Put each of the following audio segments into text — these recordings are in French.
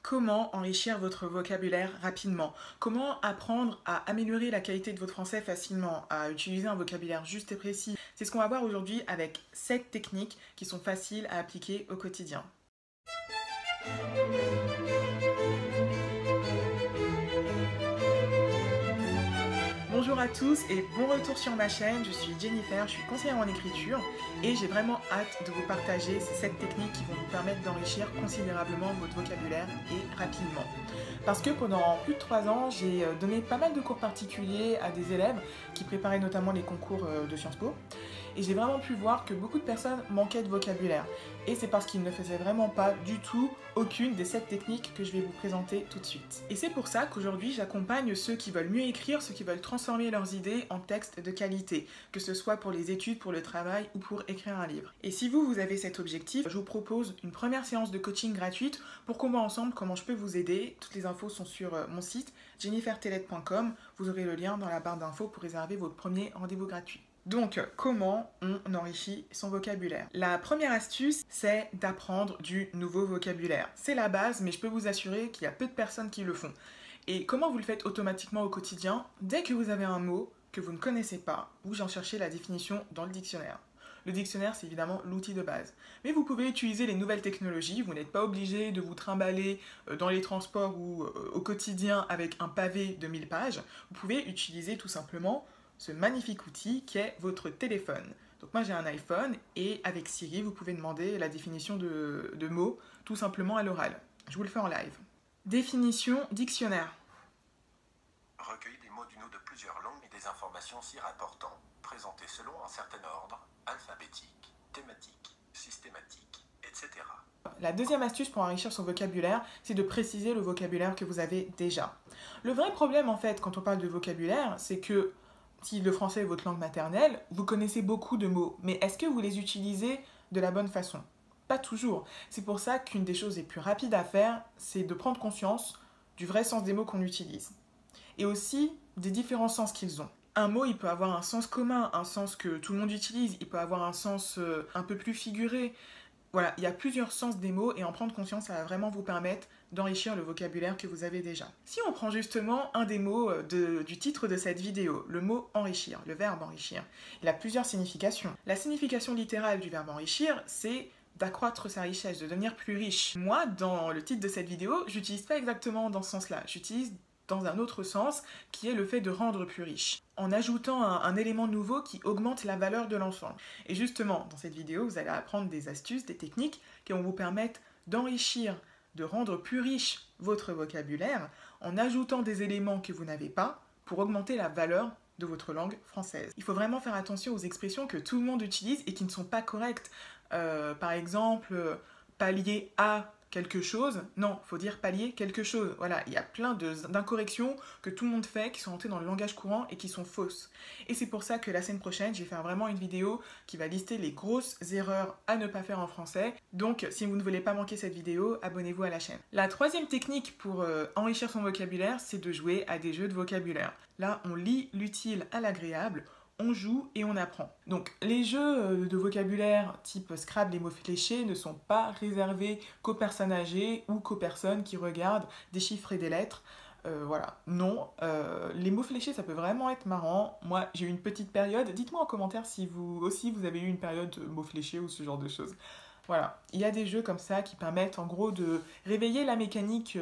Comment enrichir votre vocabulaire rapidement? Comment apprendre à améliorer la qualité de votre français facilement, à utiliser un vocabulaire juste et précis? C'est ce qu'on va voir aujourd'hui avec 7 techniques qui sont faciles à appliquer au quotidien. Bonjour à tous et bon retour sur ma chaîne, je suis Jennifer, je suis conseillère en écriture et j'ai vraiment hâte de vous partager ces 7 techniques qui vont vous permettre d'enrichir considérablement votre vocabulaire et rapidement. Parce que pendant plus de 3 ans, j'ai donné pas mal de cours particuliers à des élèves qui préparaient notamment les concours de Sciences Po. Et j'ai vraiment pu voir que beaucoup de personnes manquaient de vocabulaire. Et c'est parce qu'ils ne faisaient vraiment pas du tout aucune des 7 techniques que je vais vous présenter tout de suite. Et c'est pour ça qu'aujourd'hui j'accompagne ceux qui veulent mieux écrire, ceux qui veulent transformer leurs idées en textes de qualité, que ce soit pour les études, pour le travail ou pour écrire un livre. Et si vous avez cet objectif, je vous propose une première séance de coaching gratuite pour qu'on voit ensemble comment je peux vous aider. Toutes les infos sont sur mon site jennifertellet.com. Vous aurez le lien dans la barre d'infos pour réserver votre premier rendez-vous gratuit. Donc, comment on enrichit son vocabulaire? La première astuce, c'est d'apprendre du nouveau vocabulaire. C'est la base, mais je peux vous assurer qu'il y a peu de personnes qui le font. Et comment vous le faites automatiquement au quotidien? Dès que vous avez un mot que vous ne connaissez pas, vous en cherchez la définition dans le dictionnaire. Le dictionnaire, c'est évidemment l'outil de base. Mais vous pouvez utiliser les nouvelles technologies, vous n'êtes pas obligé de vous trimballer dans les transports ou au quotidien avec un pavé de 1000 pages. Vous pouvez utiliser tout simplement ce magnifique outil qui est votre téléphone. Donc moi j'ai un iPhone et avec Siri vous pouvez demander la définition de mots tout simplement à l'oral. Je vous le fais en live. Définition dictionnaire. Recueil des mots d'une ou de plusieurs langues et des informations s'y rapportant, présentées selon un certain ordre, alphabétique, thématique, systématique, etc. La deuxième astuce pour enrichir son vocabulaire, c'est de préciser le vocabulaire que vous avez déjà. Le vrai problème en fait quand on parle de vocabulaire, c'est que si le français est votre langue maternelle, vous connaissez beaucoup de mots, mais est-ce que vous les utilisez de la bonne façon? Pas toujours. C'est pour ça qu'une des choses les plus rapides à faire, c'est de prendre conscience du vrai sens des mots qu'on utilise. Et aussi des différents sens qu'ils ont. Un mot, il peut avoir un sens commun, un sens que tout le monde utilise, il peut avoir un sens un peu plus figuré. Voilà, il y a plusieurs sens des mots et en prendre conscience, ça va vraiment vous permettre d'enrichir le vocabulaire que vous avez déjà. Si on prend justement un des mots du titre de cette vidéo, le mot enrichir, le verbe enrichir, il a plusieurs significations. La signification littérale du verbe enrichir, c'est d'accroître sa richesse, de devenir plus riche. Moi, dans le titre de cette vidéo, j'utilise pas exactement dans ce sens-là, j'utilise dans un autre sens, qui est le fait de rendre plus riche, en ajoutant un élément nouveau qui augmente la valeur de l'ensemble. Et justement, dans cette vidéo, vous allez apprendre des astuces, des techniques qui vont vous permettre d'enrichir, de rendre plus riche votre vocabulaire, en ajoutant des éléments que vous n'avez pas, pour augmenter la valeur de votre langue française. Il faut vraiment faire attention aux expressions que tout le monde utilise et qui ne sont pas correctes. Par exemple, pallier à quelque chose, non, il faut dire pallier quelque chose. Voilà, il y a plein d'incorrections que tout le monde fait, qui sont entrées dans le langage courant et qui sont fausses. Et c'est pour ça que la semaine prochaine, je vais faire vraiment une vidéo qui va lister les grosses erreurs à ne pas faire en français. Donc, si vous ne voulez pas manquer cette vidéo, abonnez-vous à la chaîne. La troisième technique pour enrichir son vocabulaire, c'est de jouer à des jeux de vocabulaire. Là, on lie l'utile à l'agréable, on joue et on apprend. Donc les jeux de vocabulaire type Scrabble et mots fléchés ne sont pas réservés qu'aux personnes âgées ou qu'aux personnes qui regardent des chiffres et des lettres. Voilà, non. Les mots fléchés, ça peut vraiment être marrant. Moi, j'ai eu une petite période. Dites-moi en commentaire si vous aussi vous avez eu une période de mots fléchés ou ce genre de choses. Voilà, il y a des jeux comme ça qui permettent en gros de réveiller la mécanique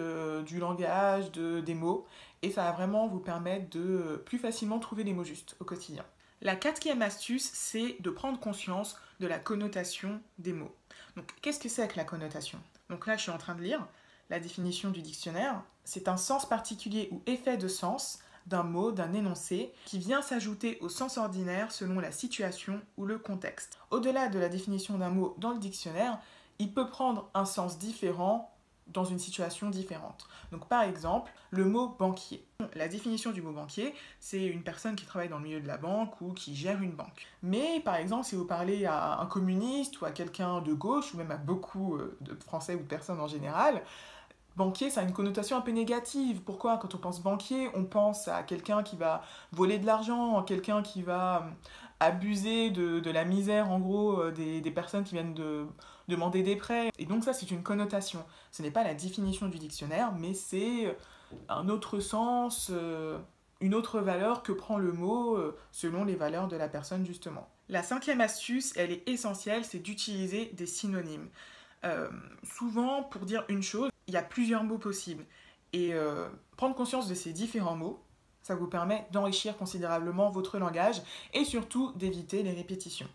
du langage, des mots, et ça va vraiment vous permettre de plus facilement trouver les mots justes au quotidien. La quatrième astuce, c'est de prendre conscience de la connotation des mots. Donc, qu'est-ce que c'est que la connotation? Donc là, je suis en train de lire la définition du dictionnaire. C'est un sens particulier ou effet de sens d'un mot, d'un énoncé, qui vient s'ajouter au sens ordinaire selon la situation ou le contexte. Au-delà de la définition d'un mot dans le dictionnaire, il peut prendre un sens différent dans une situation différente. Donc par exemple, le mot banquier. La définition du mot banquier, c'est une personne qui travaille dans le milieu de la banque ou qui gère une banque. Mais par exemple, si vous parlez à un communiste ou à quelqu'un de gauche, ou même à beaucoup de Français ou de personnes en général, banquier, ça a une connotation un peu négative. Pourquoi? Quand on pense banquier, on pense à quelqu'un qui va voler de l'argent, quelqu'un qui va abuser de la misère, en gros, des personnes qui viennent demander des prêts. Et donc ça, c'est une connotation. Ce n'est pas la définition du dictionnaire, mais c'est un autre sens, une autre valeur que prend le mot selon les valeurs de la personne, justement. La cinquième astuce, elle est essentielle, c'est d'utiliser des synonymes. Souvent, pour dire une chose, il y a plusieurs mots possibles. Et prendre conscience de ces différents mots, ça vous permet d'enrichir considérablement votre langage et surtout d'éviter les répétitions.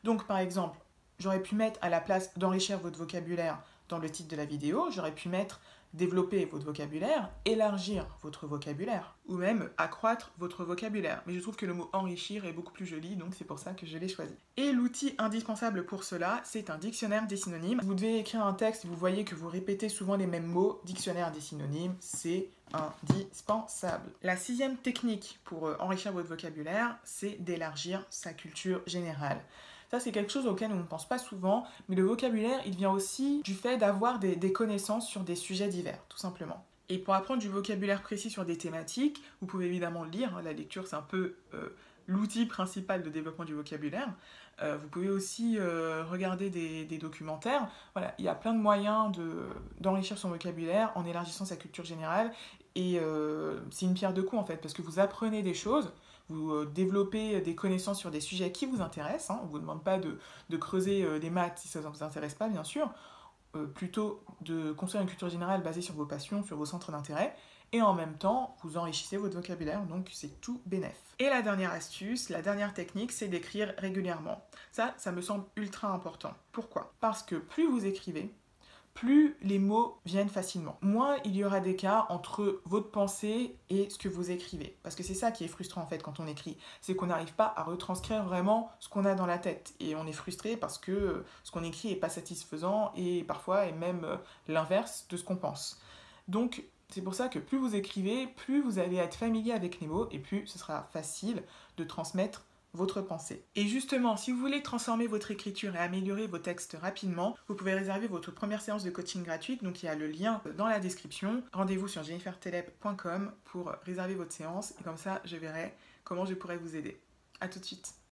Donc par exemple, j'aurais pu mettre à la place d'enrichir votre vocabulaire dans le titre de la vidéo, j'aurais pu mettre développer votre vocabulaire, élargir votre vocabulaire, ou même accroître votre vocabulaire. Mais je trouve que le mot enrichir est beaucoup plus joli, donc c'est pour ça que je l'ai choisi. Et l'outil indispensable pour cela, c'est un dictionnaire des synonymes. Vous devez écrire un texte et vous voyez que vous répétez souvent les mêmes mots, dictionnaire des synonymes, c'est indispensable. La sixième technique pour enrichir votre vocabulaire, c'est d'élargir sa culture générale. Ça, c'est quelque chose auquel on ne pense pas souvent, mais le vocabulaire, il vient aussi du fait d'avoir des connaissances sur des sujets divers, tout simplement. Et pour apprendre du vocabulaire précis sur des thématiques, vous pouvez évidemment le lire, la lecture c'est un peu l'outil principal de développement du vocabulaire. Vous pouvez aussi regarder des documentaires. Voilà, il y a plein de moyens d'enrichir son vocabulaire en élargissant sa culture générale. Et c'est une pierre deux coups en fait, parce que vous apprenez des choses, vous développez des connaissances sur des sujets qui vous intéressent. Hein. On ne vous demande pas de creuser des maths si ça ne vous intéresse pas, bien sûr. Plutôt de construire une culture générale basée sur vos passions, sur vos centres d'intérêt. Et en même temps, vous enrichissez votre vocabulaire, donc c'est tout bénef. Et la dernière astuce, la dernière technique, c'est d'écrire régulièrement. Ça me semble ultra important. Pourquoi ? Parce que plus vous écrivez, plus les mots viennent facilement. Moins il y aura d'écart entre votre pensée et ce que vous écrivez. Parce que c'est ça qui est frustrant en fait quand on écrit. C'est qu'on n'arrive pas à retranscrire vraiment ce qu'on a dans la tête. Et on est frustré parce que ce qu'on écrit n'est pas satisfaisant et parfois est même l'inverse de ce qu'on pense. Donc c'est pour ça que plus vous écrivez, plus vous allez être familier avec les mots et plus ce sera facile de transmettre votre pensée. Et justement, si vous voulez transformer votre écriture et améliorer vos textes rapidement, vous pouvez réserver votre première séance de coaching gratuite, donc il y a le lien dans la description. Rendez-vous sur jennifertelep.com pour réserver votre séance et comme ça, je verrai comment je pourrais vous aider. À tout de suite.